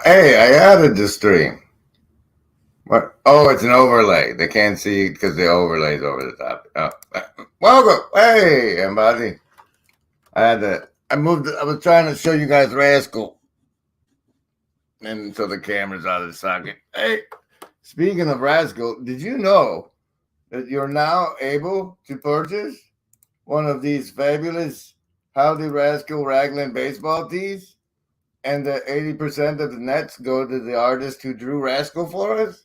Hey, I added the stream. What? Oh, it's an overlay. They can't see because the overlay's over the top. Welcome. Hey, everybody. I was trying to show you guys Rascal. And so the camera's out of the socket. Hey, speaking of Rascal, did you know that you're now able to purchase one of these fabulous Howdy Rascal Raglan baseball tees? And that 80% of the nets go to the artist who drew Rascal for us?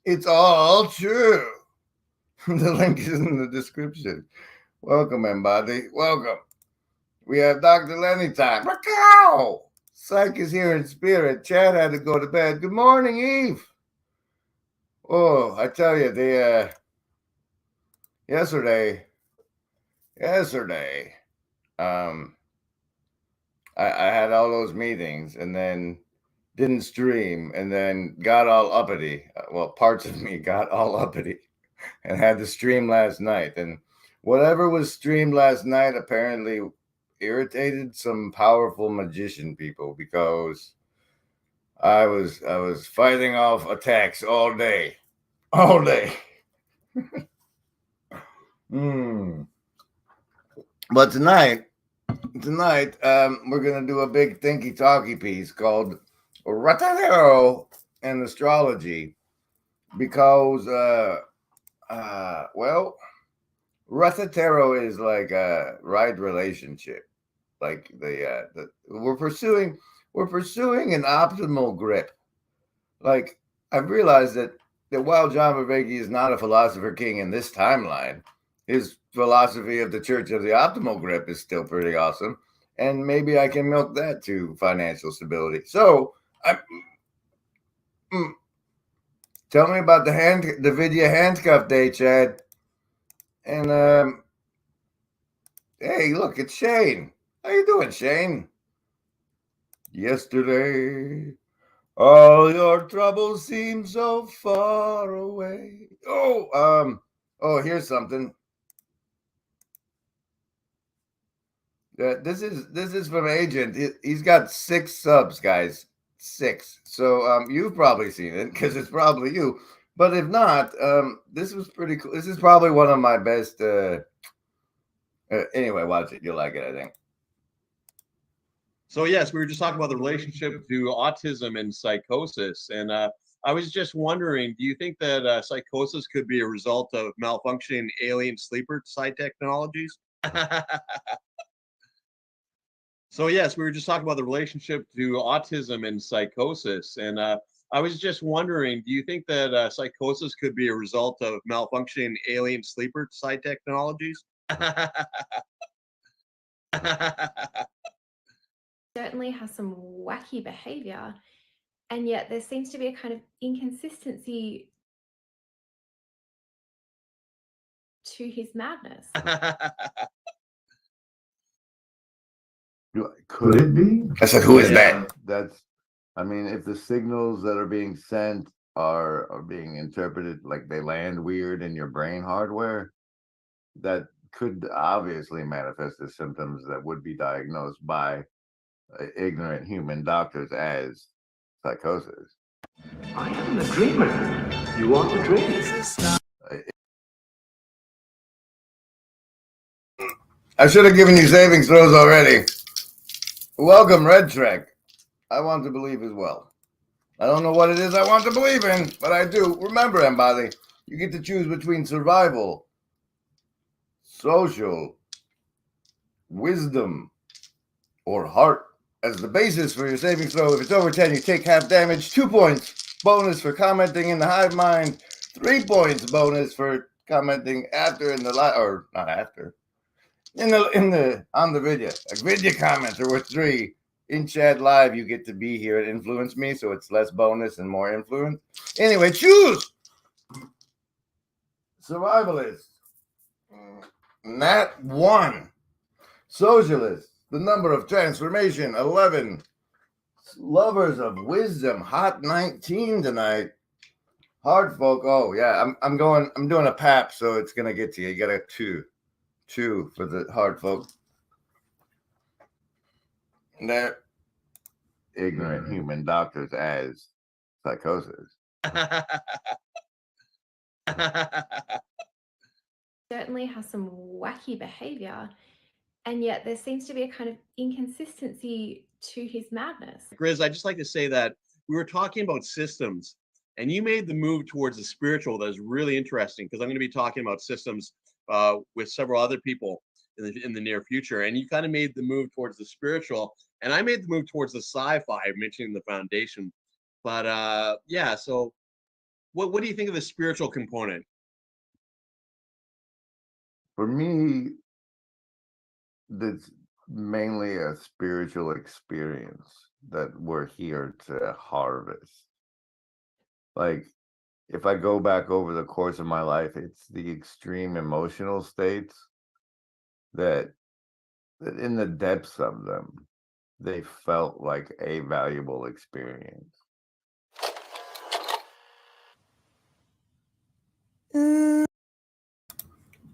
It's all true. The link is in the description. Welcome, everybody. Welcome. We have Dr. Lenny time. Raquel! Psych is here in spirit. Chad had to go to bed. Good morning, Eve. Oh, I tell you, yesterday, I had all those meetings and then didn't stream and then got all uppity. Well, parts of me got all uppity and had to stream last night. And whatever was streamed last night apparently irritated some powerful magician people because I was fighting off attacks all day. But tonight, we're gonna do a big thinky talky piece called Ratio and Astrology because Ratio is like a right relationship, like we're pursuing an optimal grip. Like I've realized that while John Vervaeke is not a philosopher king in this timeline, his philosophy of the Church of the Optimal Grip is still pretty awesome. And maybe I can milk that to financial stability. So, tell me about the video handcuff day, Chad. And hey, look, it's Shane. How you doing, Shane? Yesterday, all your troubles seem so far away. Oh, here's something. This is from Agent. He's got 6 subs, guys. 6. So you've probably seen it because it's probably you. But if not, this was pretty cool. This is probably one of my best. Anyway, watch it. You'll like it, I think. So yes, we were just talking about the relationship to autism and psychosis, and I was just wondering, do you think that psychosis could be a result of malfunctioning alien sleeper side technologies? So yes, we were just talking about the relationship to autism and psychosis, and I was just wondering, do you think that psychosis could be a result of malfunctioning alien sleeper side technologies? Certainly has some wacky behavior, and yet there seems to be a kind of inconsistency to his madness. Could it be? I said, who is that? I mean, if the signals that are being sent are being interpreted like they land weird in your brain hardware, that could obviously manifest as symptoms that would be diagnosed by ignorant human doctors as psychosis. I am the dreamer. You are the dream. I should have given you savings throws already. Welcome, Red Trek. I want to believe as well. I don't know what it is I want to believe in, but I do. Remember, everybody, you get to choose between survival, social, wisdom, or heart as the basis for your savings throw. If it's over 10, you take half damage. 2 points bonus for commenting in the hive mind. 3 points bonus for commenting after in the or not after. On the video. A video comments are worth 3. In chat live, you get to be here and influence me, so it's less bonus and more influence. Anyway, choose survivalist. Nat 1. Socialist. The number of transformation, 11. Lovers of wisdom, hot 19 tonight. Hard folk. Oh yeah, I'm doing a pap, so it's gonna get to you. You got a 2 for the hard folk. And they're ignorant human doctors as psychosis. Certainly has some wacky behavior, and yet there seems to be a kind of inconsistency to his madness. Grizz, I'd just like to say that we were talking about systems, and you made the move towards the spiritual that is really interesting, because I'm going to be talking about systems with several other people in the near future. And you kind of made the move towards the spiritual, and I made the move towards the sci-fi, mentioning the foundation. But yeah, so what do you think of the spiritual component? For me, that's mainly a spiritual experience that we're here to harvest. Like, if I go back over the course of my life, it's the extreme emotional states that in the depths of them, they felt like a valuable experience.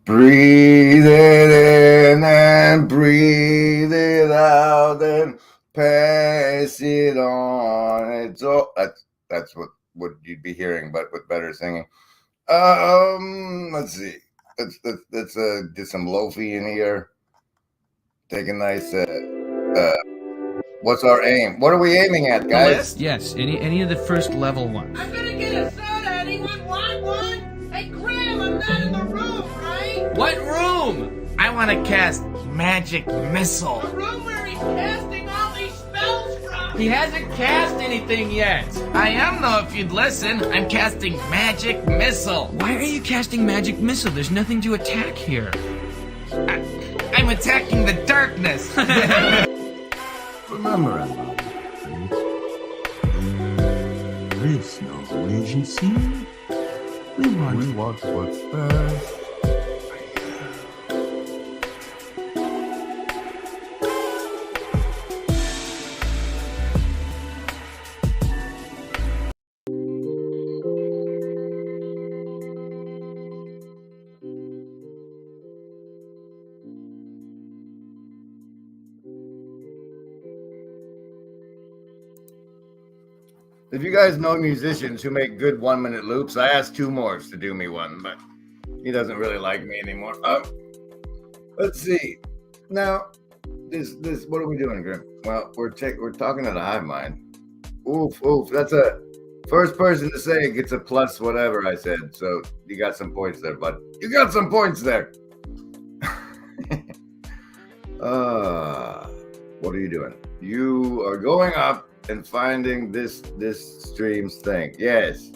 Breathe it in and breathe it out and pass it on. It's all that's what you'd be hearing, but with better singing. Let's see. Let's get some lofi in here. Take a nice what's our aim? What are we aiming at, guys? Yes, any of the first level ones. I'm gonna get a soda. Anyone want one? Hey, Graham, I'm not in the room, right? What room? I want to cast magic missile. The room where he's casting all these spells from. He hasn't cast anything yet. I am though, if you'd listen. I'm casting magic missile. Why are you casting magic missile? There's nothing to attack here. I'm attacking the darkness. Remember, everybody, there is no agency. We watch what's best. If you guys know musicians who make good 1-minute loops, I asked 2 more to do me one, but he doesn't really like me anymore. Let's see. Now, this what are we doing, Grim? Well, we're talking to the hive mind. Oof. That's a first person to say it gets a plus whatever I said. So you got some points there, bud. You got some points there. What are you doing? You are going up and finding this stream's thing. Yes,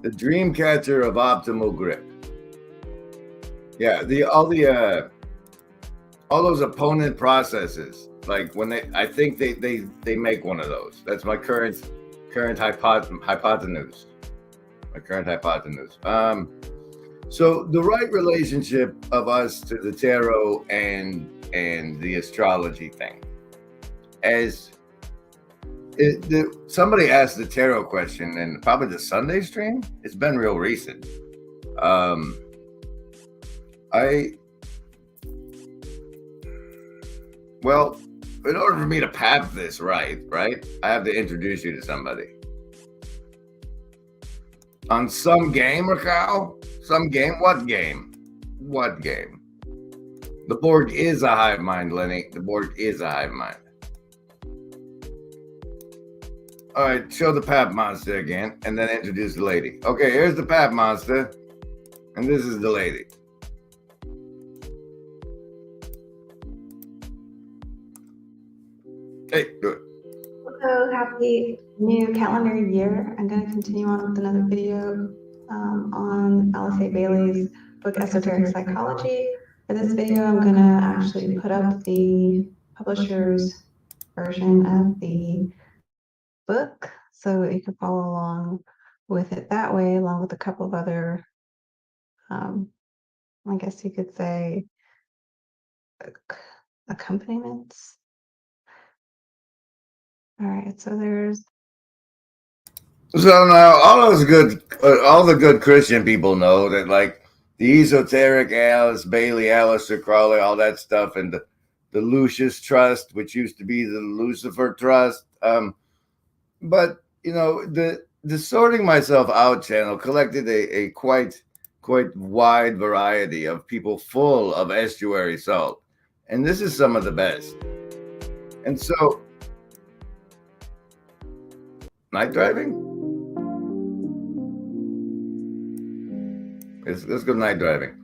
the dreamcatcher of optimal grip. Yeah, all those opponent processes. Like when I think they make one of those. That's my current hypotenuse. My current hypotenuse. So the right relationship of us to the tarot and the astrology thing, as somebody asked the tarot question in probably the Sunday stream. It's been real recent. Well, in order for me to pap this right, I have to introduce you to somebody. On some game, Raquel? Some game? What game? What game? The board is a hive mind, Lenny. The board is a hive mind. All right, show the pap monster again, and then introduce the lady. Okay, here's the pap monster, and this is the lady. Hey, do it. So happy new calendar year. I'm going to continue on with another video on Alice A. Bailey's book, Esoteric Psychology. For this video, I'm going to actually put up the publisher's version of the book so you can follow along with it that way, along with a couple of other, I guess you could say, accompaniments. All right, so there's So now all the good Christian people know that, like, the esoteric Alice Bailey, Aleister Crowley, all that stuff, and the Lucius Trust, which used to be the Lucifer Trust. But you know, the Sorting Myself Out channel collected a quite wide variety of people full of estuary salt, and this is some of the best. And so, night driving. Let's go night driving.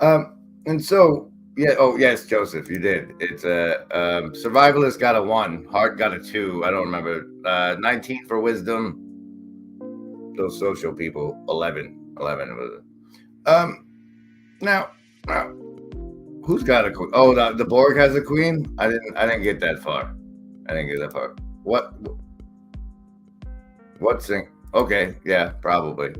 And so, yeah. Oh, yes, Joseph, you did. It's survivalist got a 1, heart got a 2. I don't remember. 19 for wisdom. Those social people, 11 was it? Now, who's got a queen? Oh, the Borg has a queen. I didn't get that far. What's in? Okay, yeah, probably.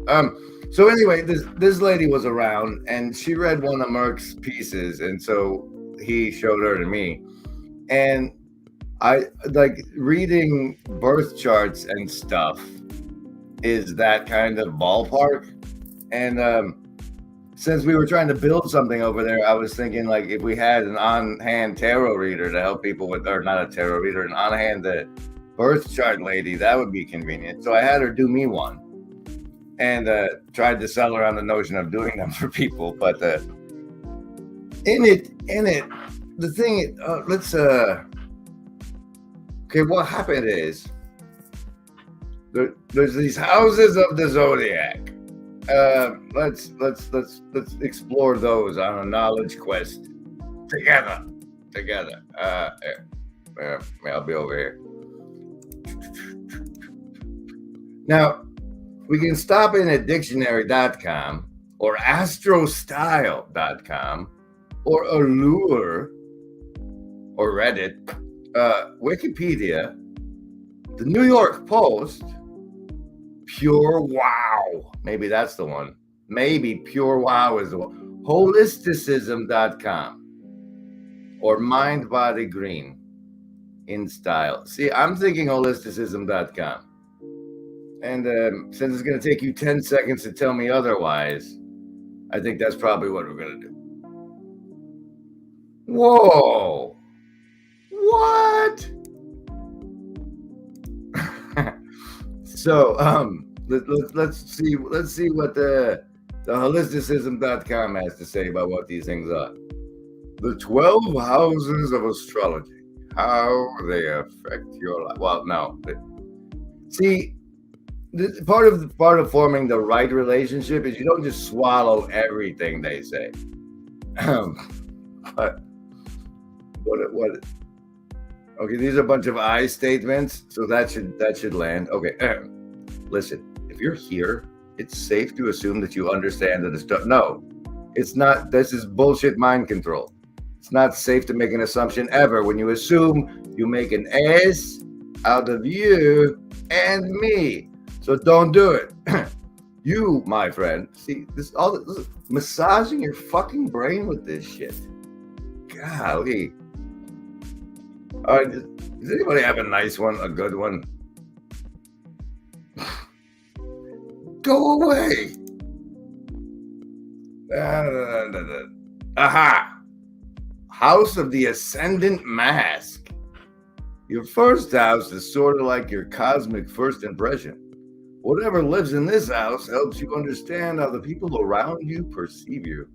So anyway, this lady was around and she read one of Merck's pieces, and so he showed her to me. And I like reading birth charts and stuff is that kind of ballpark. And since we were trying to build something over there, I was thinking, like, if we had an on-hand tarot reader to help people with, or not a tarot reader, an on-hand birth chart lady, that would be convenient. So I had her do me one, and tried to sell her on the notion of doing them for people. But in it, the thing, okay, what happened is there's these houses of the zodiac. Let's explore those on a knowledge quest together. I'll be over here. Now, we can stop in at dictionary.com or astrostyle.com or Allure or Reddit, Wikipedia, the New York Post, Pure Wow. Maybe that's the one. Maybe Pure Wow is the one. Holisticism.com or Mind Body Green in style. See, I'm thinking holisticism.com. And since it's going to take you 10 seconds to tell me otherwise, I think that's probably what we're going to do. Whoa. What? So, let's see what the holisticism.com has to say about what these things are. The 12 houses of astrology, how they affect your life. Well, no. See, part of forming the right relationship is you don't just swallow everything they say. But what? Okay, these are a bunch of I statements, so that should land. Okay, listen. If you're here, it's safe to assume that you understand that it's no. It's not. This is bullshit mind control. It's not safe to make an assumption ever. When you assume, you make an ass out of you and me. So don't do it. You, my friend, see this massaging your fucking brain with this shit. Golly. All right, does anybody have a nice one, a good one? Go away. Aha. House of the Ascendant Mask. Your first house is sort of like your cosmic first impression. Whatever lives in this house helps you understand how the people around you perceive you.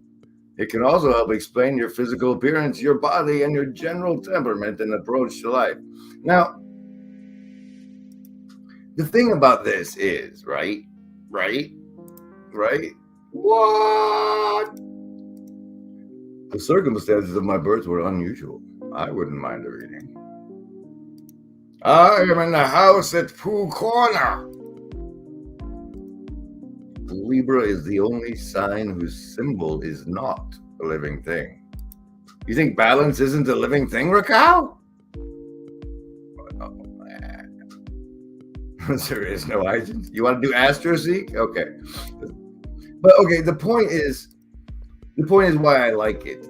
It can also help explain your physical appearance, your body, and your general temperament and approach to life. Now, the thing about this is, right? What? The circumstances of my birth were unusual. I wouldn't mind a reading. I am in the house at Pooh Corner. Libra is the only sign whose symbol is not a living thing. You think balance isn't a living thing, Raquel? Oh, man. There is no agent. You want to do AstroSeek? Okay. But okay, the point is why I like it.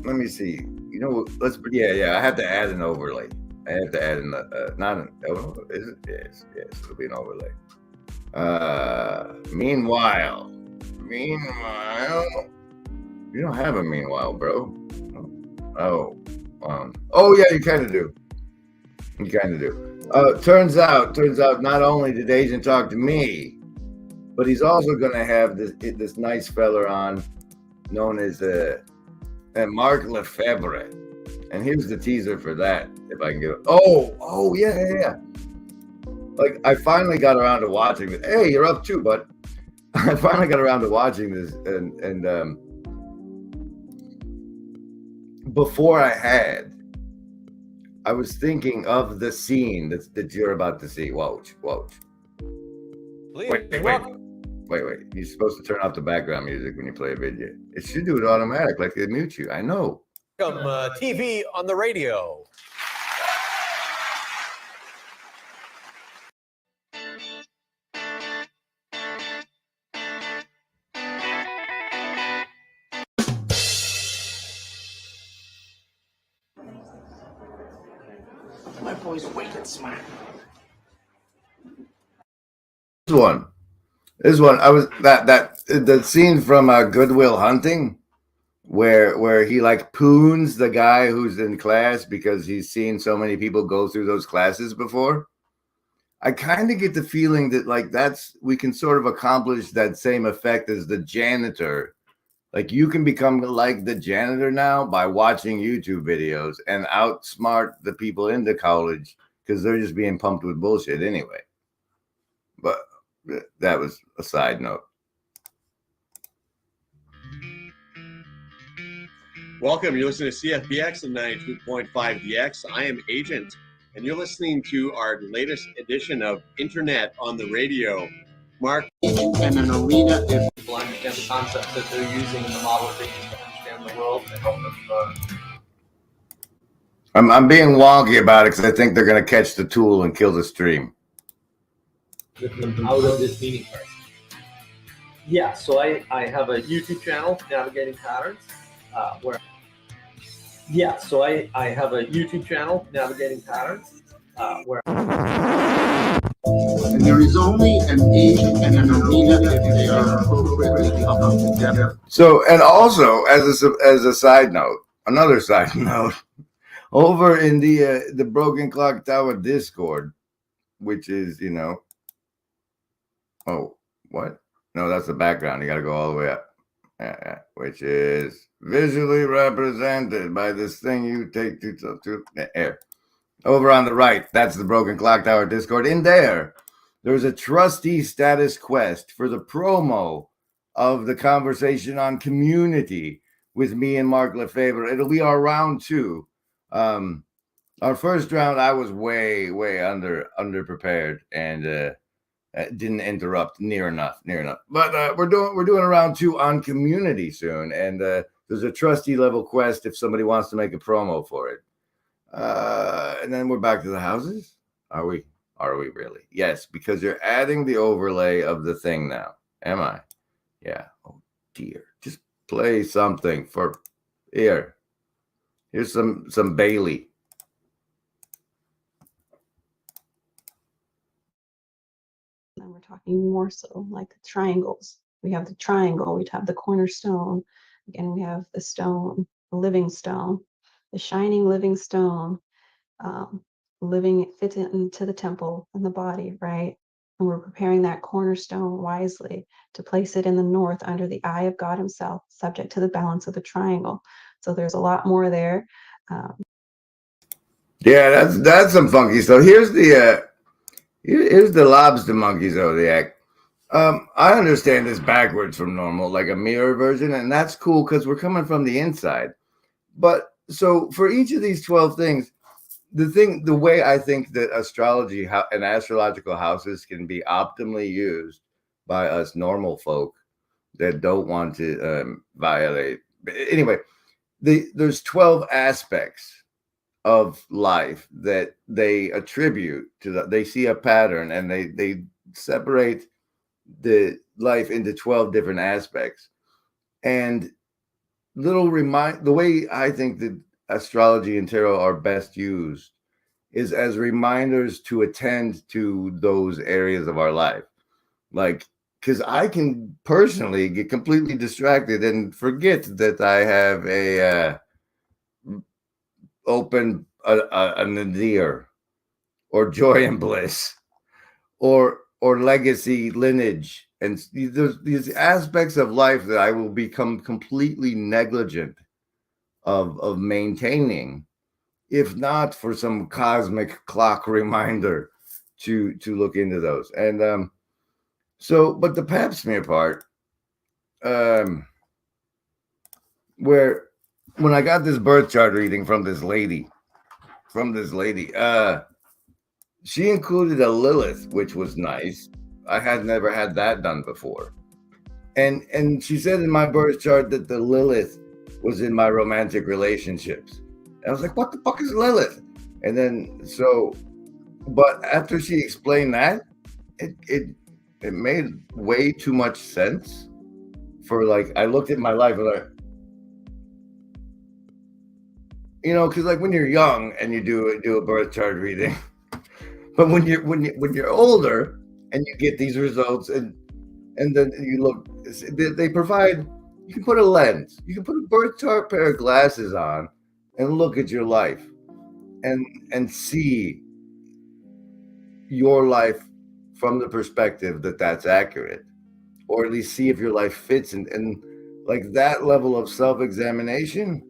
let me see. You know, yeah. I have to add an overlay. I have to add not an. Oh, is it? Yes. It'll be an overlay. Meanwhile, you don't have a meanwhile, bro. Oh, yeah, you kind of do. Turns out, not only did Agent talk to me, but he's also going to have this nice fella on, known as Mark Lefebvre. And here's the teaser for that, if I can get it. Oh, yeah. Like, I finally got around to watching it. Hey, you're up too, bud. I finally got around to watching this, and before I was thinking of the scene that you're about to see. Watch. Wait. You're supposed to turn off the background music when you play a video. It should do it automatic, like they mute you. I know. TV on the radio. My boy's wicked smart. This one. I was the scene from Good Will Hunting, where he like poons the guy who's in class because he's seen so many people go through those classes before. I kind of get the feeling that like we can sort of accomplish that same effect as the janitor. Like you can become like the janitor now by watching YouTube videos and outsmart the people into college because they're just being pumped with bullshit anyway. But that was a side note. Welcome. You're listening to CFBX and 92.5 DX. I am Agent, and you're listening to our latest edition of Internet on the Radio. Mark. And an arena if people understand the concepts that they're using in the model they use to understand the world and help them. I'm being wonky about it because I think they're going to catch the tool and kill the stream. Get them out of this meeting first. Yeah, so I have a YouTube channel, Navigating Patterns, where And there is only an agent and an arena if they are appropriately coupled together. So, and also as a side note, another side note, over in the Broken Clock Tower Discord, which is, oh, what? No, that's the background. You got to go all the way up. Which is visually represented by this thing you take to the air. Over on the right, that's the Broken Clock Tower Discord. In there's a trustee status quest for the promo of the conversation on community with me and Mark Lefebvre. It'll be our round 2. Our first round, I was way underprepared and didn't interrupt near enough. But we're doing a round 2 on community soon, and there's a trustee level quest if somebody wants to make a promo for it. And then we're back to the houses. Are we really? Yes, because you're adding the overlay of the thing now. Am I? Yeah. Oh dear. Just play something for here. Here's some Bailey. And we're talking more so like the triangles. We have the triangle, we'd have the cornerstone. Again, we have the stone, the living stone, the shining living stone, living fit into the temple and the body, right? And we're preparing that cornerstone wisely to place it in the north under the eye of God himself, subject to the balance of the triangle. So there's a lot more there. Yeah, that's some funky stuff. Here's the lobster monkey zodiac. I understand this backwards from normal, like a mirror version, and that's cool because we're coming from the inside. But so for each of these 12 things, the way I think that astrology and astrological houses can be optimally used by us normal folk that don't want to violate. But anyway, there's 12 aspects of life that they attribute to they see a pattern and they separate the life into 12 different aspects. And the way I think that astrology and tarot are best used is as reminders to attend to those areas of our life. Like, because I can personally get completely distracted and forget that I have a open a nadir or joy and bliss or legacy lineage, and there's these aspects of life that I will become completely negligent of maintaining, if not for some cosmic clock reminder to look into those. And so, but the pap smear part, where when I got this birth chart reading from this lady, she included a Lilith, which was nice. I had never had that done before. And she said in my birth chart that the Lilith was in my romantic relationships. And I was like, what the fuck is Lilith? And then but after she explained that, it made way too much sense for, like, I looked at my life and like, because like when you're young and you do a birth chart reading, but when you're older and you get these results and then you look, they provide, you can put a lens, you can put a birth chart pair of glasses on and look at your life and see your life from the perspective that's accurate, or at least see if your life fits. And like that level of self-examination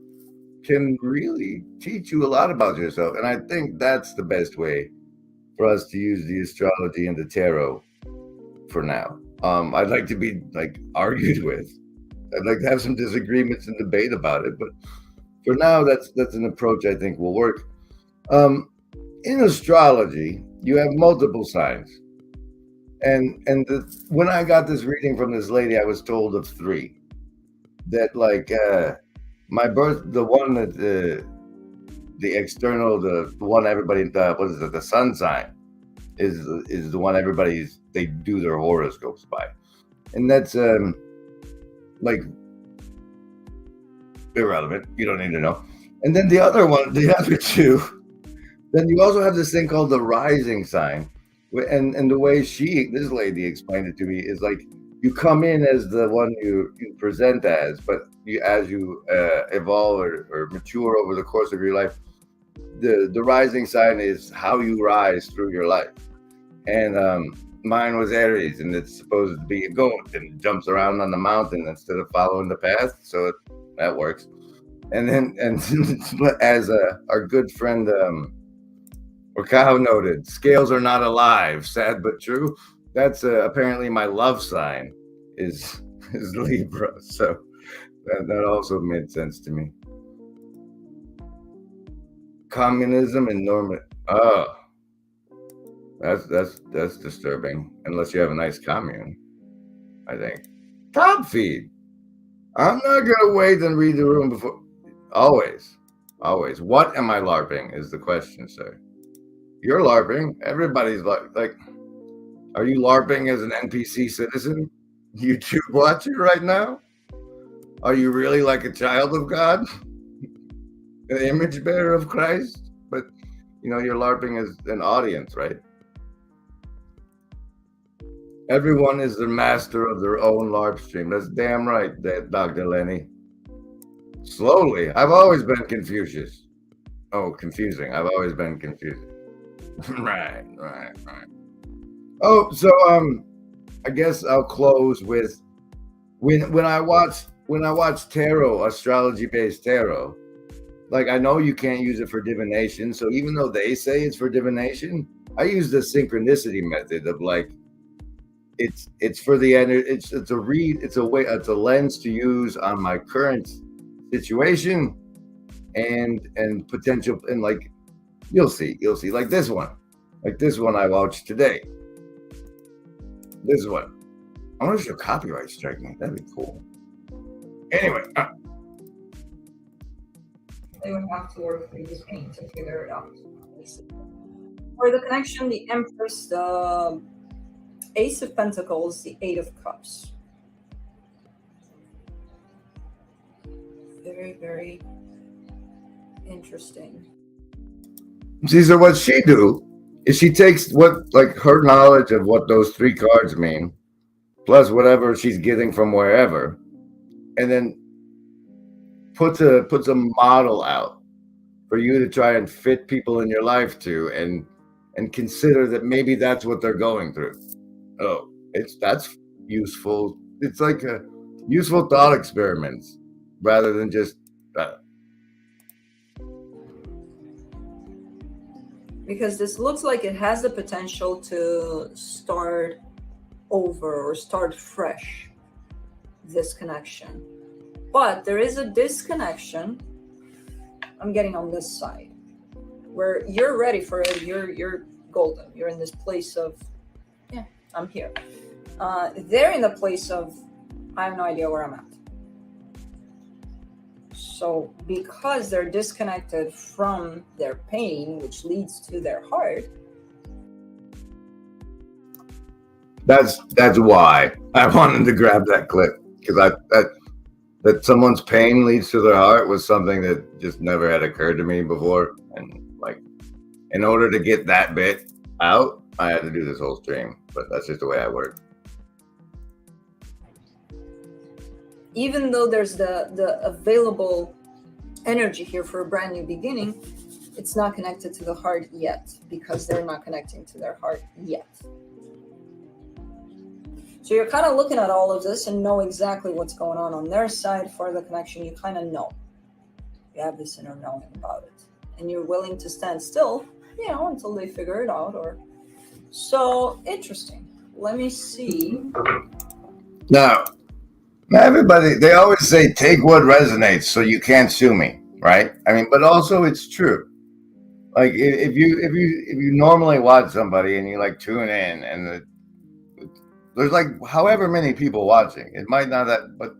can really teach you a lot about yourself. And I think that's the best way for us to use the astrology and the tarot for now. I'd like to be like argued with. I'd like to have some disagreements and debate about it, but for now, that's an approach I think will work. In astrology, you have multiple signs, and when I got this reading from this lady, I was told of 3. That like my birth, the one that the external, the one everybody, what is it? The sun sign is the one they do their horoscopes by, and that's like irrelevant. You don't need to know. And then the other 2. Then you also have this thing called the rising sign, and the way this lady explained it to me is like you come in as the one you present as, but as you evolve or mature over the course of your life, the rising sign is how you rise through your life. And mine was Aries, and it's supposed to be a goat and jumps around on the mountain instead of following the path, so that works. And then as our good friend Orkao noted, scales are not alive, sad but true. That's apparently my love sign is Libra, so that also made sense to me. Communism and Norman. Oh, that's disturbing. Unless you have a nice commune, I think. Top feed. I'm not gonna wait and read the room before. Always. What am I LARPing is the question, sir. You're LARPing. Everybody's like, are you LARPing as an NPC citizen? YouTube watcher right now? Are you really like a child of God? An image bearer of Christ? But, you're LARPing as an audience, right? Everyone is the master of their own LARP stream. That's damn right, Dr. Lenny. Slowly. I've always been Confucius. Oh, confusing. I've always been confusing. Right. Oh, so I guess I'll close with when I watch tarot, astrology-based tarot. Like, I know you can't use it for divination, so even though they say it's for divination, I use the synchronicity method of like it's for the end. It's a lens to use on my current situation and potential, and like you'll see like this one I watched today. This one, I wonder if your copyright strike me. That'd be cool. Anyway, they would have to work through this pain to figure it out. For the connection, the Empress, the Ace of Pentacles, the Eight of Cups. Very, very interesting. See, so what she do is she takes what, like, her knowledge of what those 3 cards mean, plus whatever she's getting from wherever, and then puts a model out for you to try and fit people in your life to, and consider that maybe that's what they're going through. Oh, that's useful. It's like a useful thought experiments rather than just because this looks like it has the potential to start over or start fresh, this connection. But there is a disconnection I'm getting on this side where you're ready for it. You're golden. You're in this place of, yeah, I'm here. They're in the place of, I have no idea where I'm at. So because they're disconnected from their pain, which leads to their heart. That's why I wanted to grab that clip, because that someone's pain leads to their heart was something that just never had occurred to me before. And like, in order to get that bit out, I had to do this whole stream, but that's just the way I work. Even though there's the available energy here for a brand new beginning, it's not connected to the heart yet, because they're not connecting to their heart yet. So you're kind of looking at all of this and know exactly what's going on their side for the connection. You kind of know. You have this inner knowing about it. And you're willing to stand still, you know, until they figure it out. Or so interesting. Let me see. Now everybody, they always say, take what resonates so you can't sue me, right? I mean, but also it's true. Like if you normally watch somebody and you like tune in and there's like however many people watching, it might not that, but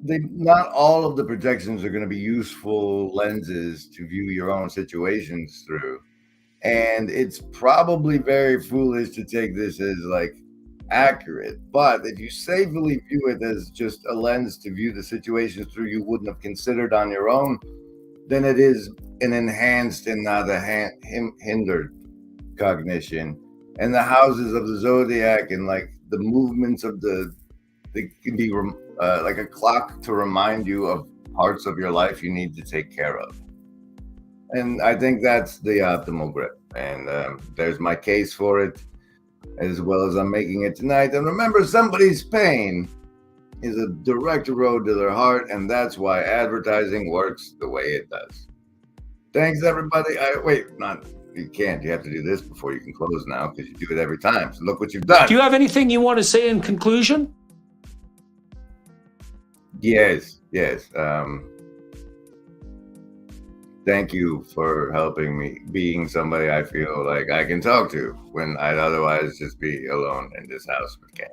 not all of the projections are going to be useful lenses to view your own situations through. And it's probably very foolish to take this as like accurate, but if you safely view it as just a lens to view the situations through you wouldn't have considered on your own, then it is an enhanced and not a hindered cognition. And the houses of the zodiac and like the movements of they can be like a clock to remind you of parts of your life you need to take care of. And I think that's the optimal grip. And there's my case for it, as well as I'm making it tonight. And remember, somebody's pain is a direct road to their heart, and that's why advertising works the way it does. Thanks, everybody. You can't. You have to do this before you can close now, because you do it every time. So look what you've done. Do you have anything you want to say in conclusion? Yes. Thank you for helping me, being somebody I feel like I can talk to when I'd otherwise just be alone in this house with Ken.